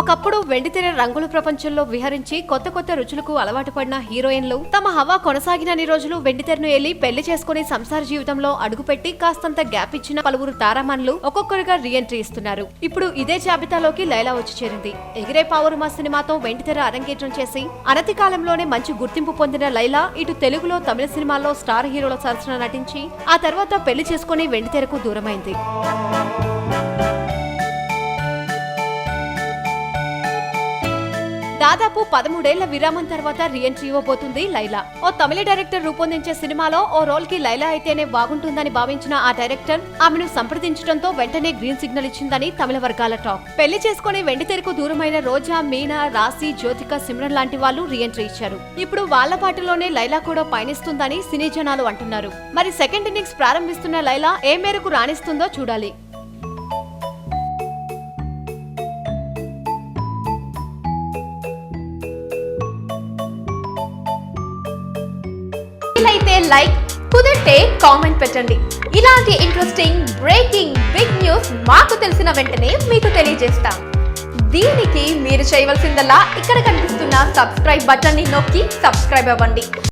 ఒకప్పుడు వెండితెర రంగుల ప్రపంచంలో విహరించి కొత్త కొత్త రుచులకు అలవాటు పడిన హీరోయిన్లు తమ హవా కొనసాగినన్ని రోజులు వెండితెరను ఎల్లి పెళ్లి చేసుకుని సంసార జీవితంలో అడుగుపెట్టి కాస్తంత గ్యాప్ ఇచ్చిన పలువురు తారామణులు ఒక్కొక్కరుగా రీఎంట్రీ ఇస్తున్నారు. ఇప్పుడు ఇదే జాబితాలోకి లైలా వచ్చి చేరింది. ఎగిరే పావురమా సినిమాతో వెండితెర అరంగేట్రం చేసి అనతి కాలంలోనే మంచి గుర్తింపు పొందిన లైలా ఇటు తెలుగులో తమిళ సినిమాల్లో స్టార్ హీరోల సరసన నటించి ఆ తర్వాత పెళ్లి చేసుకుని వెండితెరకు దూరమైంది. దాదాపు 13 ఏళ్ల విరామం తర్వాత రీఎంట్రీ ఇవ్వబోతుంది లైలా. ఓ తమిళ డైరెక్టర్ రూపొందించే సినిమాలో ఓ రోల్ కి లైలా అయితేనే బాగుంటుందని భావించిన ఆ డైరెక్టర్ ఆమెను సంప్రదించడంతో వెంటనే గ్రీన్ సిగ్నల్ ఇచ్చిందని తమిళ వర్గాల టాక్. పెళ్లి చేసుకుని వెండితెరకు దూరమైన రోజా, మీనా, రాశి, జ్యోతిక, సిమ్రన్ లాంటి వాళ్ళు రీఎంట్రీ ఇచ్చారు. ఇప్పుడు వాళ్ల పాటలోనే లైలా కూడా పయనిస్తుందని సినీ జనాలు అంటున్నారు. మరి సెకండ్ ఇన్నింగ్స్ ప్రారంభిస్తున్న లైలా ఏ మేరకు రాణిస్తుందో చూడాలి. అయితే లైక్, కుదిరితే కామెంట్ పెట్టండి. ఇలాంటి ఇంట్రెస్టింగ్ బ్రేకింగ్ బిగ్ న్యూస్ మాకు తెలిసిన వెంటనే మీకు తెలియజేస్తాం. దీనికి మీరు చేయవలసిందల్లా ఇక్కడ కనిపిస్తున్న సబ్స్క్రైబ్ బటన్ ని నొక్కి సబ్స్క్రైబ్ అవ్వండి.